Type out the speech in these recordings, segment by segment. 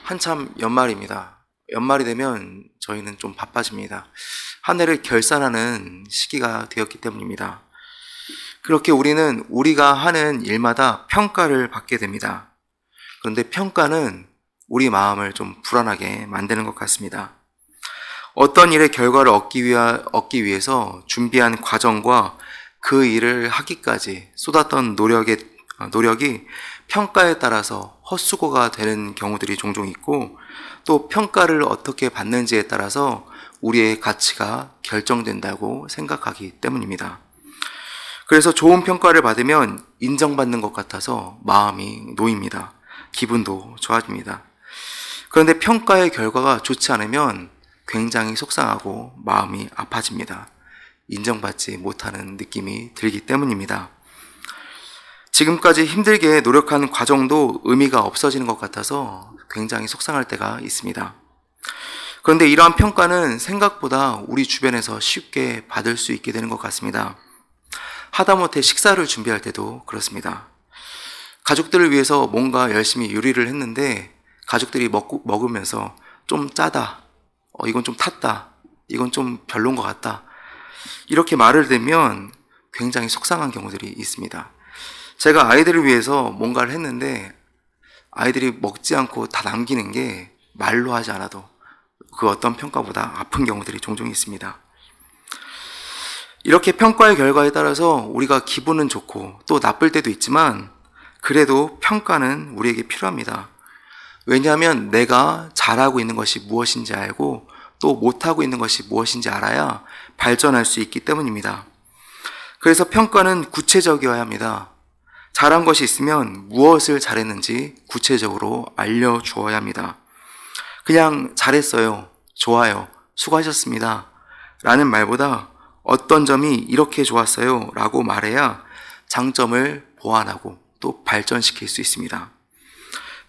한참 연말입니다. 연말이 되면 저희는 좀 바빠집니다. 한 해를 결산하는 시기가 되었기 때문입니다. 그렇게 우리는 우리가 하는 일마다 평가를 받게 됩니다. 그런데 평가는 우리 마음을 좀 불안하게 만드는 것 같습니다. 어떤 일의 결과를 얻기 위해서 준비한 과정과 그 일을 하기까지 쏟았던 노력이 평가에 따라서 헛수고가 되는 경우들이 종종 있고, 또 평가를 어떻게 받는지에 따라서 우리의 가치가 결정된다고 생각하기 때문입니다. 그래서 좋은 평가를 받으면 인정받는 것 같아서 마음이 놓입니다. 기분도 좋아집니다. 그런데 평가의 결과가 좋지 않으면 굉장히 속상하고 마음이 아파집니다. 인정받지 못하는 느낌이 들기 때문입니다. 지금까지 힘들게 노력한 과정도 의미가 없어지는 것 같아서 굉장히 속상할 때가 있습니다. 그런데 이러한 평가는 생각보다 우리 주변에서 쉽게 받을 수 있게 되는 것 같습니다. 하다못해 식사를 준비할 때도 그렇습니다. 가족들을 위해서 뭔가 열심히 요리를 했는데 가족들이 먹으면서 좀 짜다, 이건 좀 탔다, 이건 좀 별론 것 같다, 이렇게 말을 들으면 굉장히 속상한 경우들이 있습니다. 제가 아이들을 위해서 뭔가를 했는데 아이들이 먹지 않고 다 남기는 게 말로 하지 않아도 그 어떤 평가보다 아픈 경우들이 종종 있습니다. 이렇게 평가의 결과에 따라서 우리가 기분은 좋고 또 나쁠 때도 있지만, 그래도 평가는 우리에게 필요합니다. 왜냐하면 내가 잘하고 있는 것이 무엇인지 알고 또 못하고 있는 것이 무엇인지 알아야 발전할 수 있기 때문입니다. 그래서 평가는 구체적이어야 합니다. 잘한 것이 있으면 무엇을 잘했는지 구체적으로 알려주어야 합니다. 그냥 잘했어요, 좋아요, 수고하셨습니다 라는 말보다 어떤 점이 이렇게 좋았어요 라고 말해야 장점을 보완하고 또 발전시킬 수 있습니다.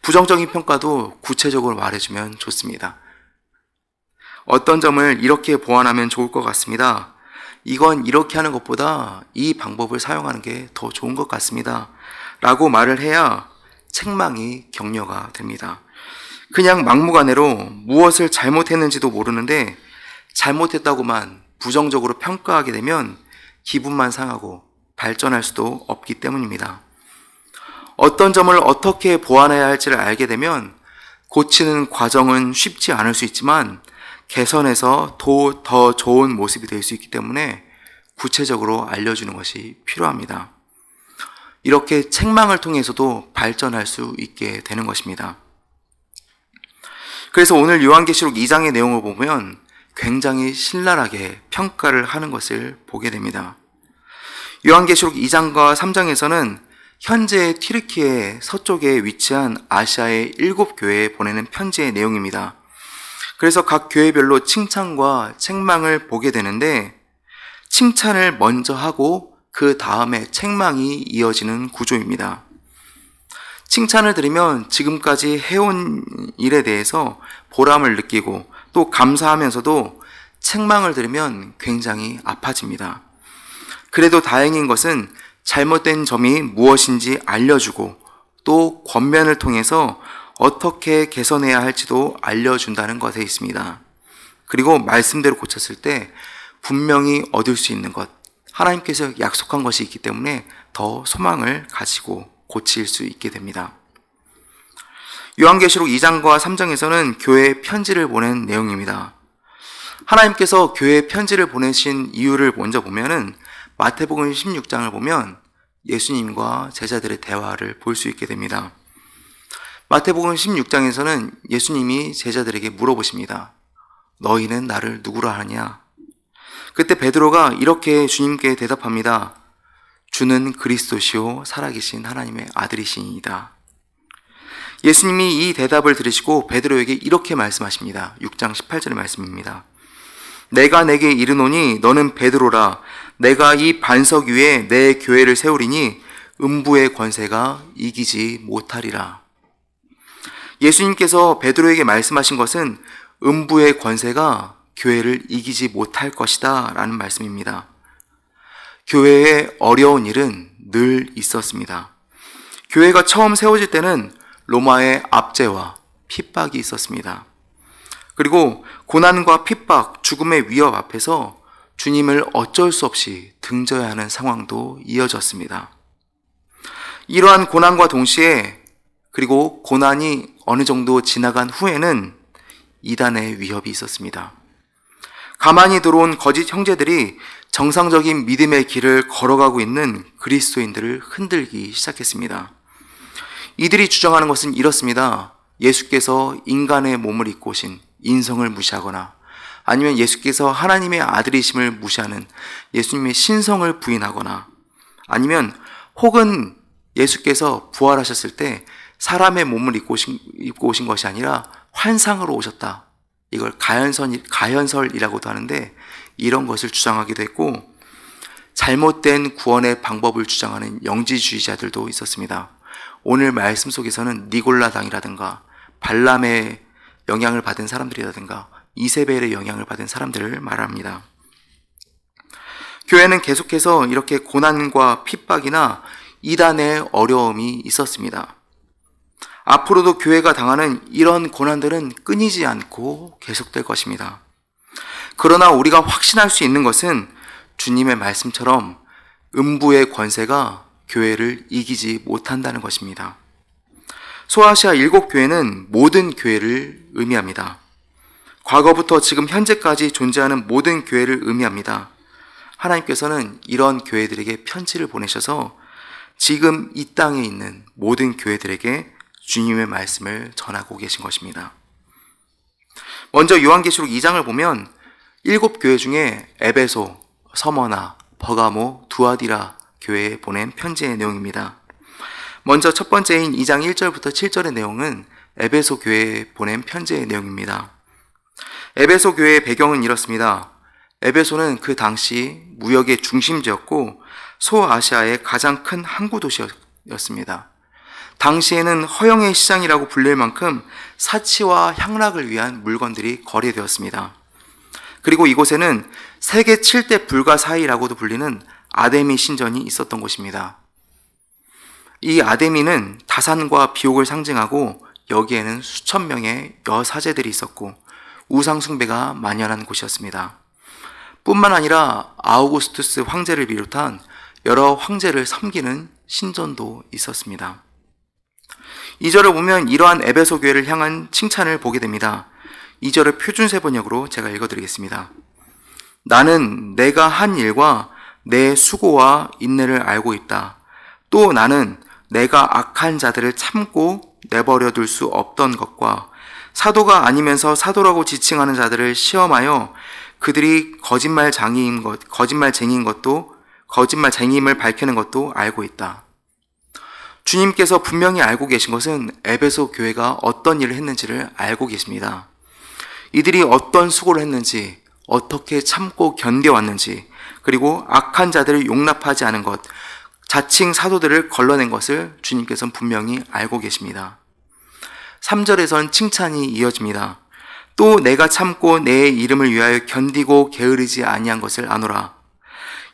부정적인 평가도 구체적으로 말해주면 좋습니다. 어떤 점을 이렇게 보완하면 좋을 것 같습니다. 이건 이렇게 하는 것보다 이 방법을 사용하는 게 더 좋은 것 같습니다 라고 말을 해야 책망이 격려가 됩니다. 그냥 막무가내로 무엇을 잘못했는지도 모르는데 잘못했다고만 부정적으로 평가하게 되면 기분만 상하고 발전할 수도 없기 때문입니다. 어떤 점을 어떻게 보완해야 할지를 알게 되면 고치는 과정은 쉽지 않을 수 있지만 개선해서 더 좋은 모습이 될 수 있기 때문에 구체적으로 알려주는 것이 필요합니다. 이렇게 책망을 통해서도 발전할 수 있게 되는 것입니다. 그래서 오늘 요한계시록 2장의 내용을 보면 굉장히 신랄하게 평가를 하는 것을 보게 됩니다. 요한계시록 2장과 3장에서는 현재 튀르키예 서쪽에 위치한 아시아의 7교회에 보내는 편지의 내용입니다. 그래서 각 교회별로 칭찬과 책망을 보게 되는데, 칭찬을 먼저 하고 그 다음에 책망이 이어지는 구조입니다. 칭찬을 들으면 지금까지 해온 일에 대해서 보람을 느끼고 또 감사하면서도, 책망을 들으면 굉장히 아파집니다. 그래도 다행인 것은 잘못된 점이 무엇인지 알려주고 또 권면을 통해서 어떻게 개선해야 할지도 알려준다는 것에 있습니다. 그리고 말씀대로 고쳤을 때 분명히 얻을 수 있는 것, 하나님께서 약속한 것이 있기 때문에 더 소망을 가지고 고칠 수 있게 됩니다. 요한계시록 2장과 3장에서는 교회에 편지를 보낸 내용입니다. 하나님께서 교회에 편지를 보내신 이유를 먼저 보면은 마태복음 16장을 보면 예수님과 제자들의 대화를 볼 수 있게 됩니다. 마태복음 16장에서는 예수님이 제자들에게 물어보십니다. 너희는 나를 누구라 하냐? 그때 베드로가 이렇게 주님께 대답합니다. 주는 그리스도시요 살아계신 하나님의 아들이시니이다. 예수님이 이 대답을 들으시고 베드로에게 이렇게 말씀하십니다. 6장 18절의 말씀입니다. 내가 내게 이르노니 너는 베드로라. 내가 이 반석 위에 내 교회를 세우리니 음부의 권세가 이기지 못하리라. 예수님께서 베드로에게 말씀하신 것은 음부의 권세가 교회를 이기지 못할 것이다 라는 말씀입니다. 교회에 어려운 일은 늘 있었습니다. 교회가 처음 세워질 때는 로마의 압제와 핍박이 있었습니다. 그리고 고난과 핍박, 죽음의 위협 앞에서 주님을 어쩔 수 없이 등져야 하는 상황도 이어졌습니다. 이러한 고난과 동시에 그리고 고난이 어느 정도 지나간 후에는 이단의 위협이 있었습니다. 가만히 들어온 거짓 형제들이 정상적인 믿음의 길을 걸어가고 있는 그리스도인들을 흔들기 시작했습니다. 이들이 주장하는 것은 이렇습니다. 예수께서 인간의 몸을 입고 오신 인성을 무시하거나 아니면 예수께서 하나님의 아들이심을 무시하는 예수님의 신성을 부인하거나 아니면 혹은 예수께서 부활하셨을 때 사람의 몸을 입고 오신 것이 아니라 환상으로 오셨다. 이걸 가현설이라고도 하는데 이런 것을 주장하기도 했고 잘못된 구원의 방법을 주장하는 영지주의자들도 있었습니다. 오늘 말씀 속에서는 니골라당이라든가 발람의 영향을 받은 사람들이라든가 이세벨의 영향을 받은 사람들을 말합니다. 교회는 계속해서 이렇게 고난과 핍박이나 이단의 어려움이 있었습니다. 앞으로도 교회가 당하는 이런 고난들은 끊이지 않고 계속될 것입니다. 그러나 우리가 확신할 수 있는 것은 주님의 말씀처럼 음부의 권세가 교회를 이기지 못한다는 것입니다. 소아시아 7교회는 모든 교회를 의미합니다. 과거부터 지금 현재까지 존재하는 모든 교회를 의미합니다. 하나님께서는 이런 교회들에게 편지를 보내셔서 지금 이 땅에 있는 모든 교회들에게 주님의 말씀을 전하고 계신 것입니다. 먼저 요한계시록 2장을 보면 7교회 중에 에베소, 서머나, 버가모, 두아디라 교회에 보낸 편지의 내용입니다. 먼저 첫 번째인 2장 1절부터 7절의 내용은 에베소 교회에 보낸 편지의 내용입니다. 에베소 교회의 배경은 이렇습니다. 에베소는 그 당시 무역의 중심지였고 소아시아의 가장 큰 항구 도시였습니다. 당시에는 허영의 시장이라고 불릴 만큼 사치와 향락을 위한 물건들이 거래되었습니다. 그리고 이곳에는 세계 7대 불가사의라고도 불리는 아데미 신전이 있었던 곳입니다. 이 아데미는 다산과 비옥을 상징하고 여기에는 수천 명의 여사제들이 있었고 우상 숭배가 만연한 곳이었습니다. 뿐만 아니라 아우구스투스 황제를 비롯한 여러 황제를 섬기는 신전도 있었습니다. 2절을 보면 이러한 에베소 교회를 향한 칭찬을 보게 됩니다. 2절을 표준세 번역으로 제가 읽어드리겠습니다. 나는 내가 한 일과 내 수고와 인내를 알고 있다. 또 나는 내가 악한 자들을 참고 내버려 둘 수 없던 것과 사도가 아니면서 사도라고 지칭하는 자들을 시험하여 그들이 거짓말쟁이인 거짓말쟁이임을 밝히는 것도 알고 있다. 주님께서 분명히 알고 계신 것은 에베소 교회가 어떤 일을 했는지를 알고 계십니다. 이들이 어떤 수고를 했는지, 어떻게 참고 견뎌왔는지, 그리고 악한 자들을 용납하지 않은 것, 자칭 사도들을 걸러낸 것을 주님께서는 분명히 알고 계십니다. 3절에선 칭찬이 이어집니다. 또 내가 참고 내 이름을 위하여 견디고 게으르지 아니한 것을 아노라.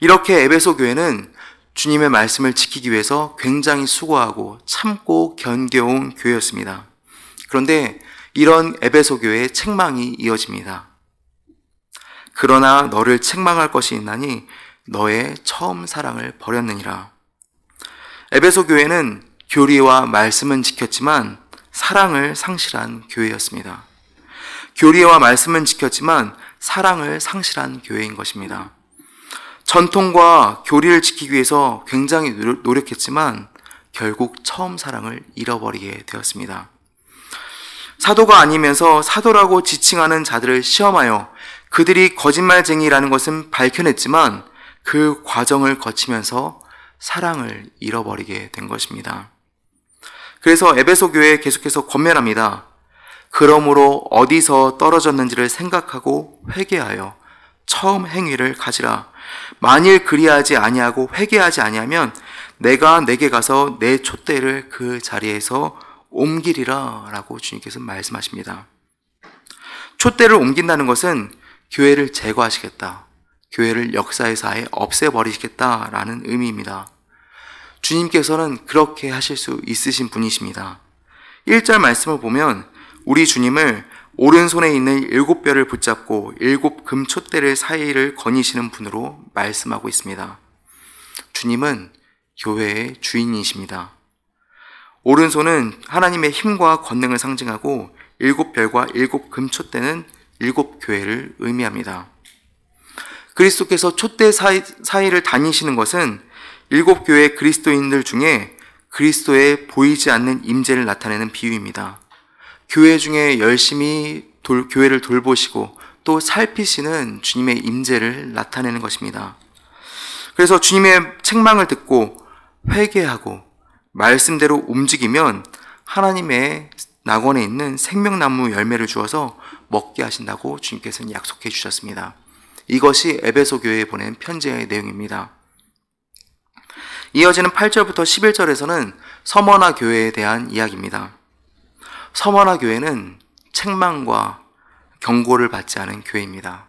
이렇게 에베소 교회는 주님의 말씀을 지키기 위해서 굉장히 수고하고 참고 견뎌온 교회였습니다. 그런데 이런 에베소 교회의 책망이 이어집니다. 그러나 너를 책망할 것이 있나니 너의 처음 사랑을 버렸느니라. 에베소 교회는 교리와 말씀은 지켰지만 사랑을 상실한 교회였습니다. 교리와 말씀은 지켰지만 사랑을 상실한 교회인 것입니다. 전통과 교리를 지키기 위해서 굉장히 노력했지만 결국 처음 사랑을 잃어버리게 되었습니다. 사도가 아니면서 사도라고 지칭하는 자들을 시험하여 그들이 거짓말쟁이라는 것은 밝혀냈지만 그 과정을 거치면서 사랑을 잃어버리게 된 것입니다. 그래서 에베소 교회에 계속해서 권면합니다. 그러므로 어디서 떨어졌는지를 생각하고 회개하여 처음 행위를 가지라. 만일 그리하지 아니하고 회개하지 아니하면 내가 내게 가서 내 촛대를 그 자리에서 옮기리라 라고 주님께서 말씀하십니다. 촛대를 옮긴다는 것은 교회를 제거하시겠다, 교회를 역사에서 아예 없애버리시겠다라는 의미입니다. 주님께서는 그렇게 하실 수 있으신 분이십니다. 1절 말씀을 보면 우리 주님을 오른손에 있는 7뼈를 붙잡고 7 금촛대를 사이를 거니시는 분으로 말씀하고 있습니다. 주님은 교회의 주인이십니다. 오른손은 하나님의 힘과 권능을 상징하고 7별과 7 금촛대는 7 교회를 의미합니다. 그리스도께서 촛대 사이를 다니시는 것은 7 교회 그리스도인들 중에 그리스도의 보이지 않는 임재를 나타내는 비유입니다. 교회 중에 열심히 교회를 돌보시고 또 살피시는 주님의 임재를 나타내는 것입니다. 그래서 주님의 책망을 듣고 회개하고 말씀대로 움직이면 하나님의 낙원에 있는 생명나무 열매를 주어서 먹게 하신다고 주님께서는 약속해 주셨습니다. 이것이 에베소 교회에 보낸 편지의 내용입니다. 이어지는 8절부터 11절에서는 서머나 교회에 대한 이야기입니다. 서머나 교회는 책망과 경고를 받지 않은 교회입니다.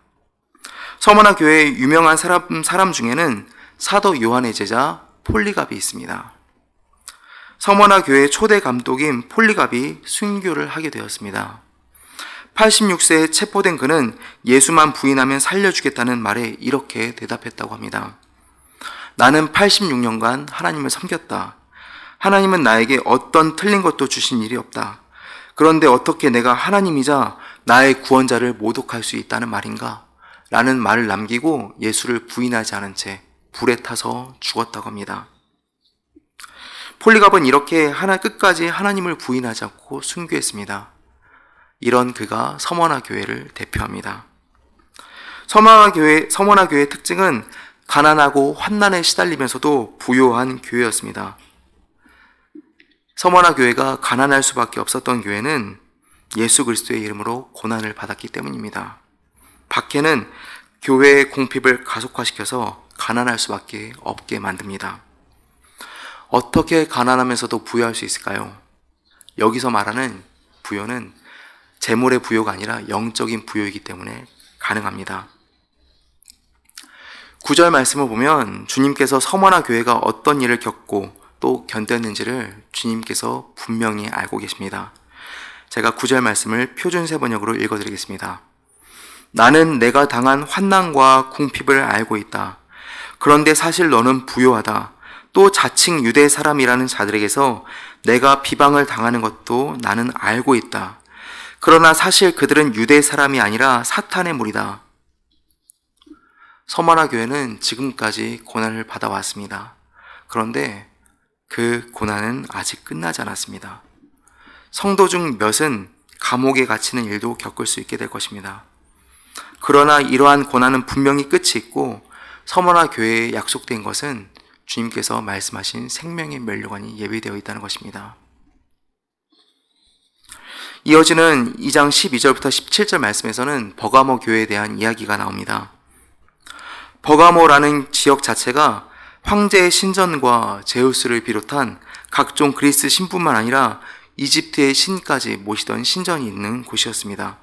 서머나 교회의 유명한 사람 중에는 사도 요한의 제자 폴리갑이 있습니다. 서머나 교회의 초대 감독인 폴리갑이 순교를 하게 되었습니다. 86세에 체포된 그는 예수만 부인하면 살려주겠다는 말에 이렇게 대답했다고 합니다. 나는 86년간 하나님을 섬겼다. 하나님은 나에게 어떤 틀린 것도 주신 일이 없다. 그런데 어떻게 내가 하나님이자 나의 구원자를 모독할 수 있다는 말인가? 라는 말을 남기고 예수를 부인하지 않은 채 불에 타서 죽었다고 합니다. 폴리갑은 이렇게 끝까지 하나님을 부인하지 않고 순교했습니다. 이런 그가 서머나 교회를 대표합니다. 서머나 교회의 특징은 가난하고 환난에 시달리면서도 부요한 교회였습니다. 서머나 교회가 가난할 수밖에 없었던 교회는 예수 그리스도의 이름으로 고난을 받았기 때문입니다. 박해는 교회의 공핍을 가속화시켜서 가난할 수밖에 없게 만듭니다. 어떻게 가난하면서도 부요할 수 있을까요? 여기서 말하는 부요는 재물의 부요가 아니라 영적인 부요이기 때문에 가능합니다. 9절 말씀을 보면 주님께서 서머나 교회가 어떤 일을 겪고 또 견뎠는지를 주님께서 분명히 알고 계십니다. 제가 9절 말씀을 표준세 번역으로 읽어드리겠습니다. 나는 내가 당한 환난과 궁핍을 알고 있다. 그런데 사실 너는 부요하다. 또 자칭 유대 사람이라는 자들에게서 내가 비방을 당하는 것도 나는 알고 있다. 그러나 사실 그들은 유대 사람이 아니라 사탄의 무리다. 서머나 교회는 지금까지 고난을 받아왔습니다. 그런데 그 고난은 아직 끝나지 않았습니다. 성도 중 몇은 감옥에 갇히는 일도 겪을 수 있게 될 것입니다. 그러나 이러한 고난은 분명히 끝이 있고 서머나 교회에 약속된 것은 주님께서 말씀하신 생명의 면류관이 예비되어 있다는 것입니다. 이어지는 2장 12절부터 17절 말씀에서는 버가모 교회에 대한 이야기가 나옵니다. 버가모라는 지역 자체가 황제의 신전과 제우스를 비롯한 각종 그리스 신뿐만 아니라 이집트의 신까지 모시던 신전이 있는 곳이었습니다.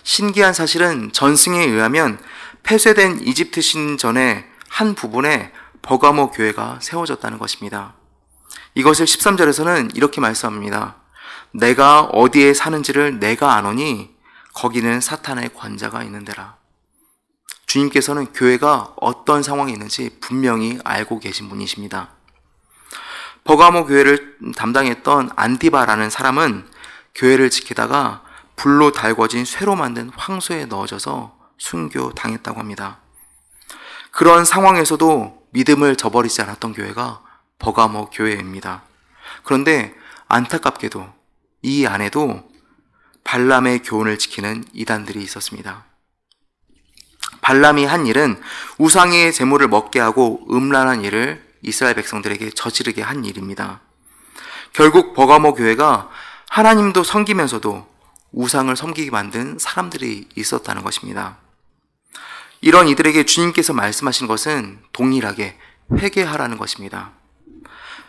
신기한 사실은 전승에 의하면 폐쇄된 이집트 신전의 한 부분에 버가모 교회가 세워졌다는 것입니다. 이것을 13절에서는 이렇게 말씀합니다. 내가 어디에 사는지를 내가 아노니 거기는 사탄의 관자가 있는 데라. 주님께서는 교회가 어떤 상황에 있는지 분명히 알고 계신 분이십니다. 버가모 교회를 담당했던 안티바라는 사람은 교회를 지키다가 불로 달궈진 쇠로 만든 황소에 넣어져서 순교당했다고 합니다. 그런 상황에서도 믿음을 저버리지 않았던 교회가 버가모 교회입니다. 그런데 안타깝게도 이 안에도 발람의 교훈을 지키는 이단들이 있었습니다. 발람이 한 일은 우상의 제물을 먹게 하고 음란한 일을 이스라엘 백성들에게 저지르게 한 일입니다. 결국 버가모 교회가 하나님도 섬기면서도 우상을 섬기게 만든 사람들이 있었다는 것입니다. 이런 이들에게 주님께서 말씀하신 것은 동일하게 회개하라는 것입니다.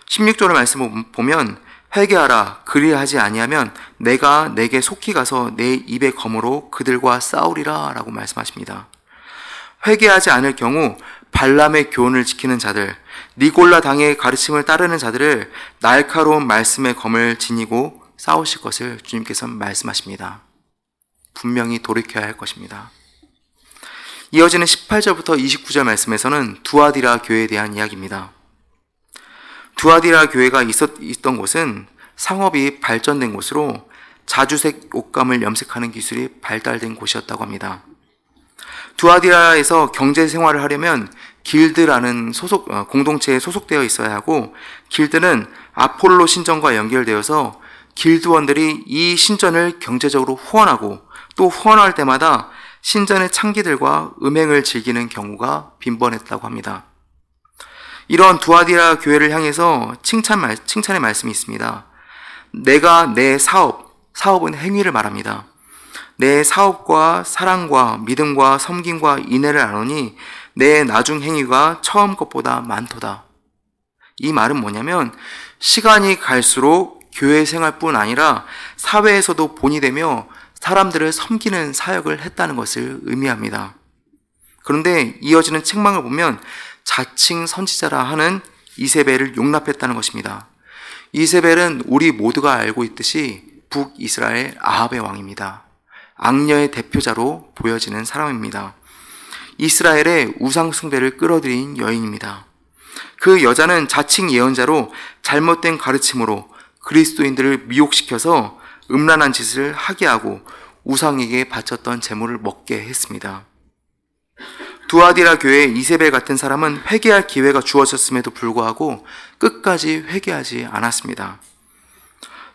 16절의 말씀을 보면 회개하라. 그리하지 아니하면 내가 내게 속히 가서 내 입의 검으로 그들과 싸우리라 라고 말씀하십니다. 회개하지 않을 경우 발람의 교훈을 지키는 자들, 니골라 당의 가르침을 따르는 자들을 날카로운 말씀의 검을 지니고 싸우실 것을 주님께서는 말씀하십니다. 분명히 돌이켜야 할 것입니다. 이어지는 18절부터 29절 말씀에서는 두아디라 교회에 대한 이야기입니다. 두아디라 교회가 있던 곳은 상업이 발전된 곳으로 자주색 옷감을 염색하는 기술이 발달된 곳이었다고 합니다. 두아디라에서 경제 생활을 하려면 길드라는 공동체에 소속되어 있어야 하고, 길드는 아폴로 신전과 연결되어서 길드원들이 이 신전을 경제적으로 후원하고, 또 후원할 때마다 신전의 창기들과 음행을 즐기는 경우가 빈번했다고 합니다. 이런 두아디라 교회를 향해서 칭찬의 말씀이 있습니다. 내가 내 사업은 행위를 말합니다. 내 사업과 사랑과 믿음과 섬김과 인애를 아노니 내 나중 행위가 처음 것보다 많도다. 이 말은 뭐냐면, 시간이 갈수록 교회 생활뿐 아니라 사회에서도 본이 되며 사람들을 섬기는 사역을 했다는 것을 의미합니다. 그런데 이어지는 책망을 보면 자칭 선지자라 하는 이세벨을 용납했다는 것입니다. 이세벨은 우리 모두가 알고 있듯이 북이스라엘 아합의 왕입니다. 악녀의 대표자로 보여지는 사람입니다. 이스라엘의 우상 숭배를 끌어들인 여인입니다. 그 여자는 자칭 예언자로 잘못된 가르침으로 그리스도인들을 미혹시켜서 음란한 짓을 하게 하고 우상에게 바쳤던 재물을 먹게 했습니다. 두아디라 교회에 이세벨 같은 사람은 회개할 기회가 주어졌음에도 불구하고 끝까지 회개하지 않았습니다.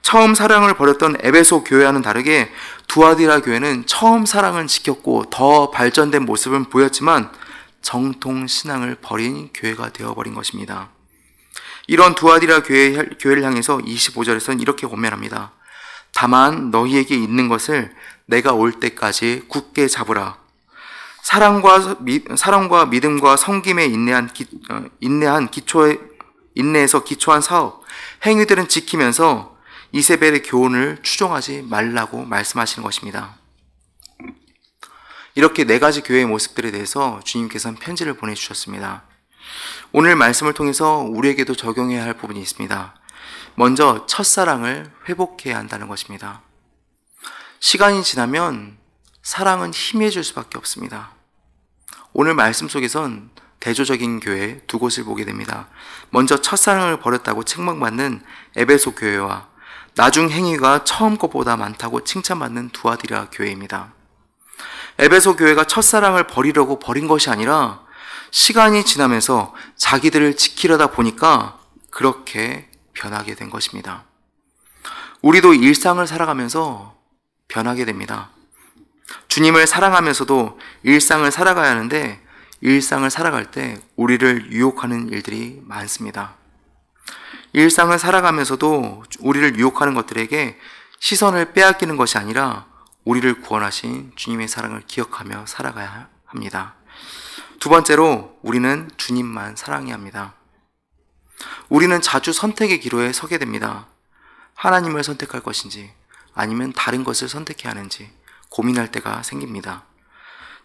처음 사랑을 버렸던 에베소 교회와는 다르게 두아디라 교회는 처음 사랑을 지켰고 더 발전된 모습은 보였지만 정통 신앙을 버린 교회가 되어버린 것입니다. 이런 두아디라 교회를 향해서 25절에서는 이렇게 권면합니다. 다만 너희에게 있는 것을 내가 올 때까지 굳게 잡으라. 사랑과 믿음과 섬김에 인내에서 기초한 사업, 행위들은 지키면서 이세벨의 교훈을 추종하지 말라고 말씀하시는 것입니다. 이렇게 네 가지 교회의 모습들에 대해서 주님께서는 편지를 보내주셨습니다. 오늘 말씀을 통해서 우리에게도 적용해야 할 부분이 있습니다. 먼저 첫사랑을 회복해야 한다는 것입니다. 시간이 지나면 사랑은 희미해질 수밖에 없습니다. 오늘 말씀 속에선 대조적인 교회 두 곳을 보게 됩니다. 먼저 첫사랑을 버렸다고 책망받는 에베소 교회와 나중 행위가 처음 것보다 많다고 칭찬받는 두아디라 교회입니다. 에베소 교회가 첫사랑을 버리려고 버린 것이 아니라 시간이 지나면서 자기들을 지키려다 보니까 그렇게 변하게 된 것입니다. 우리도 일상을 살아가면서 변하게 됩니다. 주님을 사랑하면서도 일상을 살아가야 하는데 일상을 살아갈 때 우리를 유혹하는 일들이 많습니다. 일상을 살아가면서도 우리를 유혹하는 것들에게 시선을 빼앗기는 것이 아니라 우리를 구원하신 주님의 사랑을 기억하며 살아가야 합니다. 두 번째로 우리는 주님만 사랑해야 합니다. 우리는 자주 선택의 기로에 서게 됩니다. 하나님을 선택할 것인지 아니면 다른 것을 선택해야 하는지 고민할 때가 생깁니다.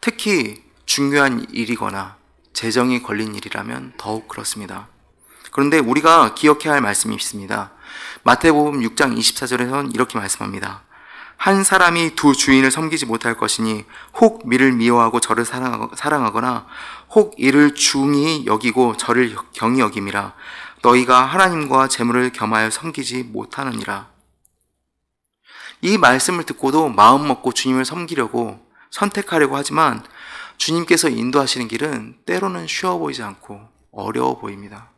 특히 중요한 일이거나 재정이 걸린 일이라면 더욱 그렇습니다. 그런데 우리가 기억해야 할 말씀이 있습니다. 마태복음 6장 24절에서는 이렇게 말씀합니다. 한 사람이 두 주인을 섬기지 못할 것이니 혹 미를 미워하고 저를 사랑하거나 혹 이를 중히 여기고 저를 경히 여김이라. 너희가 하나님과 재물을 겸하여 섬기지 못하느니라. 이 말씀을 듣고도 마음 먹고 주님을 섬기려고 선택하려고 하지만 주님께서 인도하시는 길은 때로는 쉬워 보이지 않고 어려워 보입니다.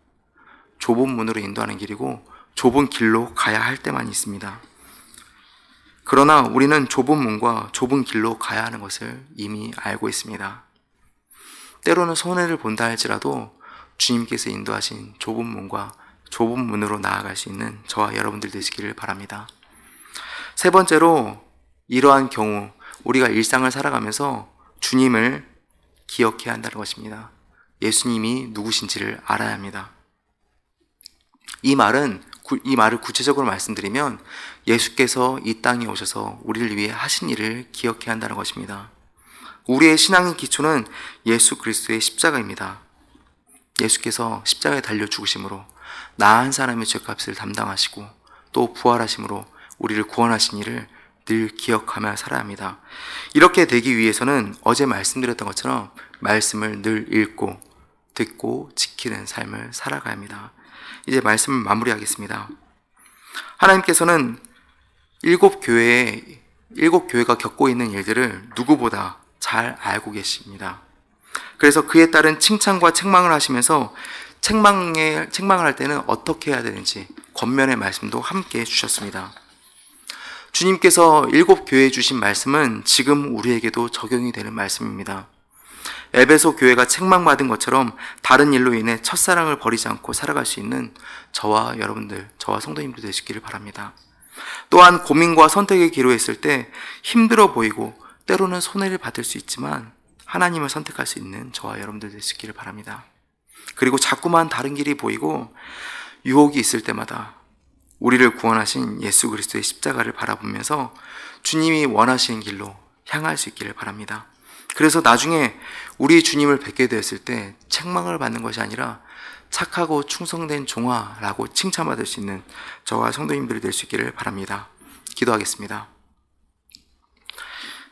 좁은 문으로 인도하는 길이고 좁은 길로 가야 할 때만 있습니다. 그러나 우리는 좁은 문과 좁은 길로 가야 하는 것을 이미 알고 있습니다. 때로는 손해를 본다 할지라도 주님께서 인도하신 좁은 문과 좁은 문으로 나아갈 수 있는 저와 여러분들 되시기를 바랍니다. 세 번째로 이러한 경우 우리가 일상을 살아가면서 주님을 기억해야 한다는 것입니다. 예수님이 누구신지를 알아야 합니다. 이 말을 구체적으로 말씀드리면 예수께서 이 땅에 오셔서 우리를 위해 하신 일을 기억해야 한다는 것입니다. 우리의 신앙의 기초는 예수 그리스도의 십자가입니다. 예수께서 십자가에 달려 죽으심으로 나 한 사람의 죄값을 담당하시고 또 부활하심으로 우리를 구원하신 이를 늘 기억하며 살아야 합니다. 이렇게 되기 위해서는 어제 말씀드렸던 것처럼 말씀을 늘 읽고 듣고 지키는 삶을 살아가야 합니다. 이제 말씀을 마무리하겠습니다. 하나님께서는 일곱 교회가 겪고 있는 일들을 누구보다 잘 알고 계십니다. 그래서 그에 따른 칭찬과 책망을 하시면서 책망을 할 때는 어떻게 해야 되는지 권면의 말씀도 함께 해주셨습니다. 주님께서 일곱 교회에 주신 말씀은 지금 우리에게도 적용이 되는 말씀입니다. 에베소 교회가 책망받은 것처럼 다른 일로 인해 첫사랑을 버리지 않고 살아갈 수 있는 저와 여러분들, 저와 성도님들 되시기를 바랍니다. 또한 고민과 선택의 기로에 있을 때 힘들어 보이고 때로는 손해를 받을 수 있지만 하나님을 선택할 수 있는 저와 여러분들 되시기를 바랍니다. 그리고 자꾸만 다른 길이 보이고 유혹이 있을 때마다 우리를 구원하신 예수 그리스도의 십자가를 바라보면서 주님이 원하시는 길로 향할 수 있기를 바랍니다. 그래서 나중에 우리 주님을 뵙게 되었을 때 책망을 받는 것이 아니라 착하고 충성된 종아라고 칭찬받을 수 있는 저와 성도님들이 될 수 있기를 바랍니다. 기도하겠습니다.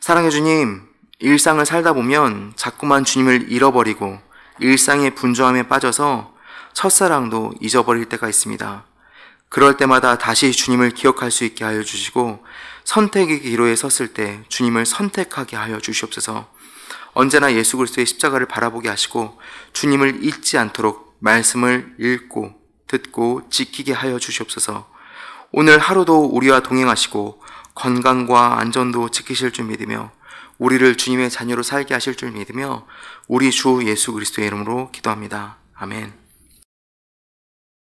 사랑해 주님, 일상을 살다 보면 자꾸만 주님을 잃어버리고 일상의 분주함에 빠져서 첫사랑도 잊어버릴 때가 있습니다. 그럴 때마다 다시 주님을 기억할 수 있게 하여 주시고 선택의 기로에 섰을 때 주님을 선택하게 하여 주시옵소서. 언제나 예수 그리스도의 십자가를 바라보게 하시고 주님을 잊지 않도록 말씀을 읽고 듣고 지키게 하여 주시옵소서. 오늘 하루도 우리와 동행하시고 건강과 안전도 지키실 줄 믿으며 우리를 주님의 자녀로 살게 하실 줄 믿으며 우리 주 예수 그리스도의 이름으로 기도합니다. 아멘.